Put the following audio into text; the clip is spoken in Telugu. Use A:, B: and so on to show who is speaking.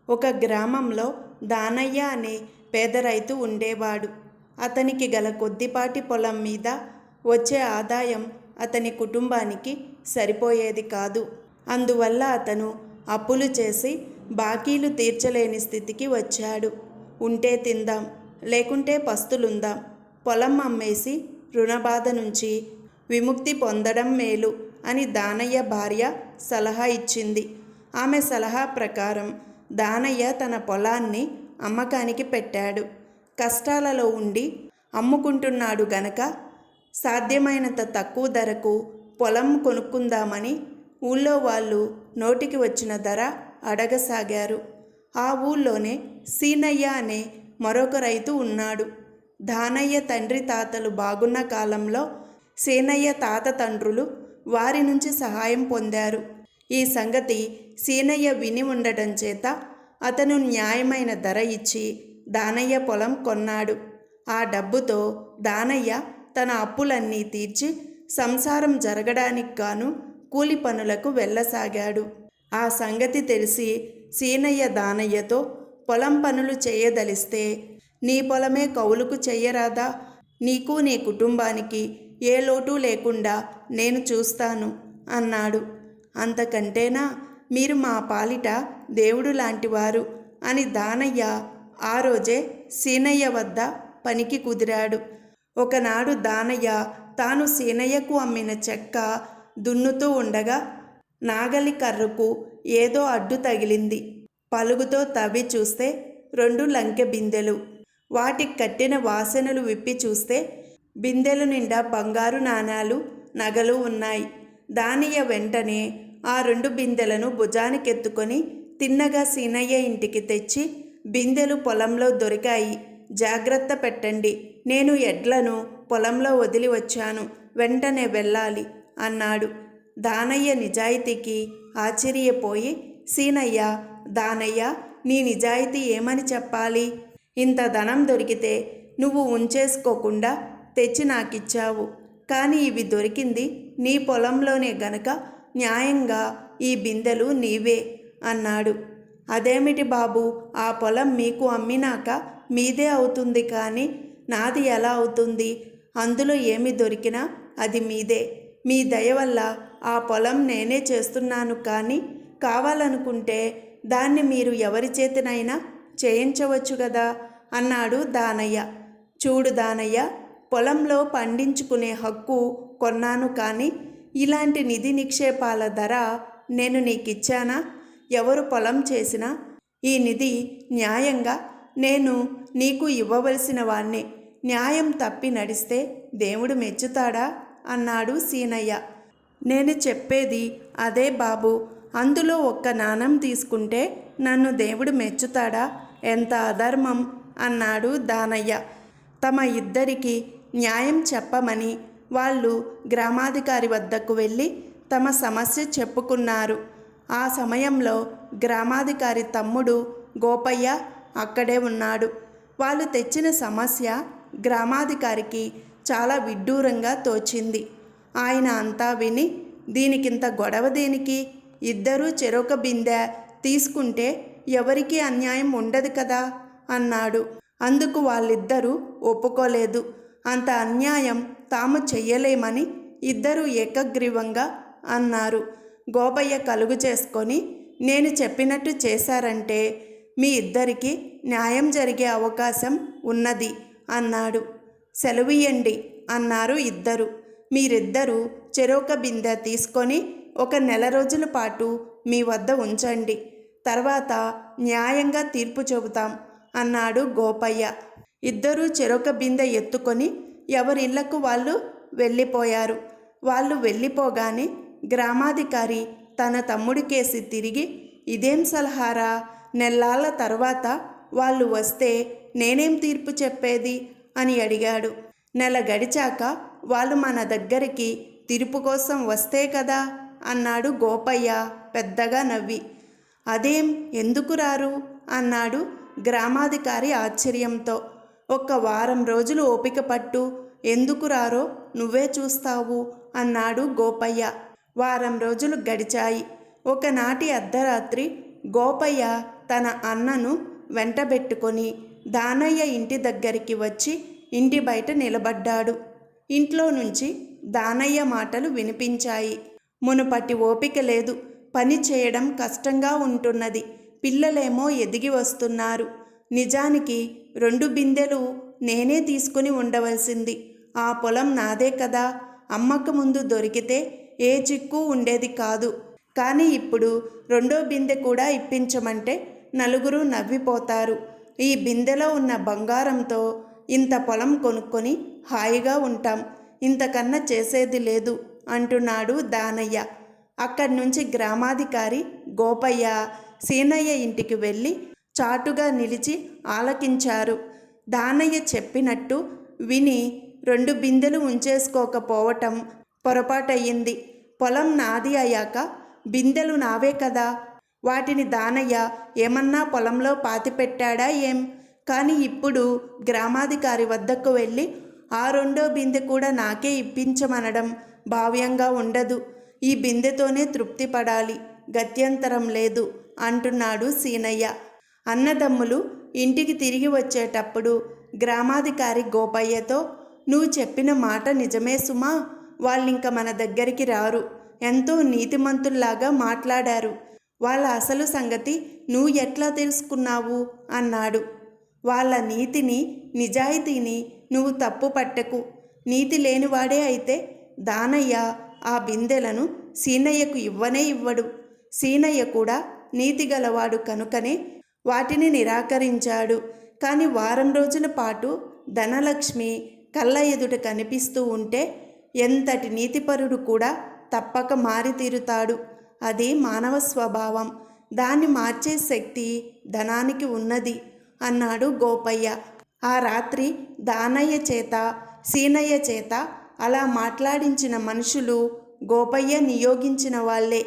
A: ఒక గ్రామంలో దానయ్య అనే పేద రైతు ఉండేవాడు. అతనికి గల కొద్దిపాటి పొలం మీద వచ్చే ఆదాయం అతని కుటుంబానికి సరిపోయేది కాదు. అందువల్ల అతను అప్పులు చేసి బాకీలు తీర్చలేని స్థితికి వచ్చాడు. ఉంటే తిందాం, లేకుంటే పస్తులుందాం, పొలం అమ్మేసి రుణబాధ నుంచి విముక్తి పొందడం మేలు అని దానయ్య భార్య సలహా ఇచ్చింది. ఆమె సలహా ప్రకారం దానయ్య తన పొలాన్ని అమ్మకానికి పెట్టాడు. కష్టాలలో ఉండి అమ్ముకుంటున్నాడు గనక సాధ్యమైనంత తక్కువ ధరకు పొలం కొనుక్కుందామని ఊళ్ళో వాళ్ళు నోటికి వచ్చిన ధర అడగసాగారు. ఆ ఊళ్ళోనే సీనయ్య అనే మరొక రైతు ఉన్నాడు. దానయ్య తండ్రి తాతలు బాగున్న కాలంలో సీనయ్య తాత తండ్రులు వారి నుంచి సహాయం పొందారు. ఈ సంగతి సీనయ్య విని ఉండటం చేత అతను న్యాయమైన ధర ఇచ్చి దానయ్య పొలం కొన్నాడు. ఆ డబ్బుతో దానయ్య తన అప్పులన్నీ తీర్చి సంసారం జరగడానికి గాను కూలి పనులకు వెళ్ళసాగాడు. ఆ సంగతి తెలిసి సీనయ్య దానయ్యతో, పొలం పనులు చేయదలిస్తే నీ పొలమే కౌలుకు చెయ్యరాదా? నీకు నీ కుటుంబానికి ఏ లోటు లేకుండా నేను చూస్తాను అన్నాడు. అంతకంటేనా, మీరు మా పాలిట దేవుడు లాంటివారు అని దానయ్య ఆ రోజే సీనయ్య వద్ద పనికి కుదిరాడు. ఒకనాడు దానయ్య తాను సీనయ్యకు అమ్మిన చెక్క దున్నుతూ ఉండగా నాగలి కర్రకు ఏదో అడ్డు తగిలింది. పలుగుతో తవ్వి చూస్తే 2 లంకె బిందెలు. వాటికి కట్టిన వాసనలు విప్పి చూస్తే బిందెలు నిండా బంగారు నాణాలు, నగలు ఉన్నాయి. దానయ్య వెంటనే ఆ 2 బిందెలను భుజానికెత్తుకొని తిన్నగా సీనయ్య ఇంటికి తెచ్చి, బిందెలు పొలంలో దొరికాయి, జాగ్రత్త పెట్టండి, నేను ఎడ్లను పొలంలో వదిలి వచ్చాను, వెంటనే వెళ్ళాలి అన్నాడు. దానయ్య నిజాయితీకి ఆశ్చర్యపోయి, సీనయ్య, దానయ్య, నీ నిజాయితీ ఏమని చెప్పాలి? ఇంత ధనం దొరికితే నువ్వు ఉంచేసుకోకుండా తెచ్చి నాకిచ్చావు. కానీ ఇవి దొరికింది నీ పొలంలోనే గనక న్యాయంగా ఈ బిందెలు నీవే అన్నాడు. అదేమిటి బాబు, ఆ పొలం మీకు అమ్మినాక మీదే అవుతుంది, కానీ నాది ఎలా అవుతుంది? అందులో ఏమి దొరికినా అది మీదే. మీ దయ వల్ల ఆ పొలం నేనే చేస్తున్నాను, కానీ కావాలనుకుంటే దాన్ని మీరు ఎవరి చేతనైనా చేయించవచ్చు కదా అన్నాడు దానయ్య. చూడు దానయ్య, పొలంలో పండించుకునే హక్కు కొన్నాను, కానీ ఇలాంటి నిధి నిక్షేపాల ధర నేను నీకిచ్చానా? ఎవరు పొలం చేసినా ఈ నిధి న్యాయంగా నేను నీకు ఇవ్వవలసిన వాణ్ణే. న్యాయం తప్పి నడిస్తే దేవుడు మెచ్చుతాడా అన్నాడు సీనయ్య. నేను చెప్పేది అదే బాబు, అందులో ఒక్క నాణం తీసుకుంటే నన్ను దేవుడు మెచ్చుతాడా? ఎంత అధర్మం అన్నాడు దానయ్య. తమ ఇద్దరికి న్యాయం చెప్పమని వాళ్ళు గ్రామాధికారి వద్దకు వెళ్ళి తమ సమస్య చెప్పుకున్నారు. ఆ సమయంలో గ్రామాధికారి తమ్ముడు గోపయ్య అక్కడే ఉన్నాడు. వాళ్ళు తెచ్చిన సమస్య గ్రామాధికారికి చాలా విడ్డూరంగా తోచింది. ఆయన అంతా విని, దీనికింత గొడవ దేనికి? ఇద్దరూ చెరొక బిందె తీసుకుంటే ఎవరికీ అన్యాయం ఉండదు కదా అన్నాడు. అందుకు వాళ్ళిద్దరూ ఒప్పుకోలేదు. అంత అన్యాయం తాము చెయ్యలేమని ఇద్దరూ ఏకగ్రీవంగా అన్నారు. గోపయ్య కలుగు చేసుకొని, నేను చెప్పినట్టు చేశారంటే మీ ఇద్దరికీ న్యాయం జరిగే అవకాశం ఉన్నది అన్నాడు. సెలవియ్యండి అన్నారు ఇద్దరు. మీరిద్దరూ చెరొక బిందె తీసుకొని 1 నెల రోజుల పాటు మీ వద్ద ఉంచండి, తర్వాత న్యాయంగా తీర్పు చెబుతాం అన్నాడు గోపయ్య. ఇద్దరూ చెరొక బిందె ఎత్తుకొని ఎవరిళ్లకు వాళ్ళు వెళ్ళిపోయారు. వాళ్ళు వెళ్ళిపోగానే గ్రామాధికారి తన తమ్ముడికేసి తిరిగి, ఇదేం సలహారా? నెల్లాళ్ళ తర్వాత వాళ్ళు వస్తే నేనేం తీర్పు చెప్పేది అని అడిగాడు. నెల గడిచాక వాళ్ళు మన దగ్గరికి తీర్పు కోసం వస్తే కదా అన్నాడు గోపయ్య పెద్దగా నవ్వి. అదేం, ఎందుకు రారు అన్నాడు గ్రామాధికారి ఆశ్చర్యంతో. 1 వారం రోజులు ఓపిక పట్టు, ఎందుకు రారో నువ్వే చూస్తావు అన్నాడు గోపయ్య. వారం రోజులు గడిచాయి. ఒకనాటి అర్ధరాత్రి గోపయ్య తన అన్నను వెంటబెట్టుకొని దానయ్య ఇంటి దగ్గరికి వచ్చి ఇంటి బయట నిలబడ్డాడు. ఇంట్లో నుంచి దానయ్య మాటలు వినిపించాయి. మునుపటి ఓపిక లేదు, పని చేయడం కష్టంగా ఉంటున్నది, పిల్లలేమో ఎదిగి వస్తున్నారు. నిజానికి 2 బిందెలు నేనే తీసుకుని ఉండవలసింది. ఆ పొలం నాదే కదా, అమ్మకు ముందు దొరికితే ఏ చిక్కు ఉండేది కాదు. కానీ ఇప్పుడు 2వ బిందె కూడా ఇప్పించమంటే నలుగురు నవ్విపోతారు. ఈ బిందెలో ఉన్న బంగారంతో ఇంత పొలం కొనుక్కొని హాయిగా ఉంటాం, ఇంతకన్నా చేసేది లేదు అంటున్నాడు దానయ్య. అక్కడి నుంచి గ్రామాధికారి గోపయ్య సీనయ్య ఇంటికి వెళ్ళి చాటుగా నిలిచి ఆలకించారు. దానయ్య చెప్పినట్టు విని 2 బిందెలు ఉంచేసుకోకపోవటం పొరపాటయ్యింది. పొలం నాది అయ్యాక బిందెలు నావే కదా, వాటిని దానయ్య ఏమన్నా పొలంలో పాతిపెట్టాడా ఏం? కానీ ఇప్పుడు గ్రామాధికారి వద్దకు వెళ్ళి ఆ 2వ బిందె కూడా నాకే ఇప్పించమనడం భావ్యంగా ఉండదు. ఈ బిందెతోనే తృప్తి పడాలి, గత్యంతరం లేదు అంటున్నాడు సీనయ్య. అన్నదమ్ములు ఇంటికి తిరిగి వచ్చేటప్పుడు గ్రామాధికారి గోపయ్యతో, నువ్వు చెప్పిన మాట నిజమే సుమా, వాళ్ళింక మన దగ్గరికి రారు, ఎంతో నీతిమంతుల్లాగా మాట్లాడారు, వాళ్ళ అసలు సంగతి నువ్వు ఎట్లా తెలుసుకున్నావు అన్నాడు. వాళ్ళ నీతిని నిజాయితీని నువ్వు తప్పు పట్టకు. నీతి లేనివాడే అయితే దానయ్య ఆ బిందెలను సీనయ్యకు ఇవ్వనే ఇవ్వడు. సీనయ్య కూడా నీతి గలవాడు కనుకనే వాటిని నిరాకరించాడు. కానీ వారం రోజుల పాటు ధనలక్ష్మి కళ్ళ ఎదుట కనిపిస్తూ ఉంటే ఎంతటి నీతిపరుడు కూడా తప్పక మారి తీరుతాడు. అది మానవ స్వభావం, దాన్ని మార్చే శక్తి ధనానికి ఉన్నది అన్నాడు గోపయ్య. ఆ రాత్రి దానయ్య చేత సీనయ్య చేత అలా మాట్లాడించిన మనుషులు గోపయ్య నియోగించిన వాళ్ళే.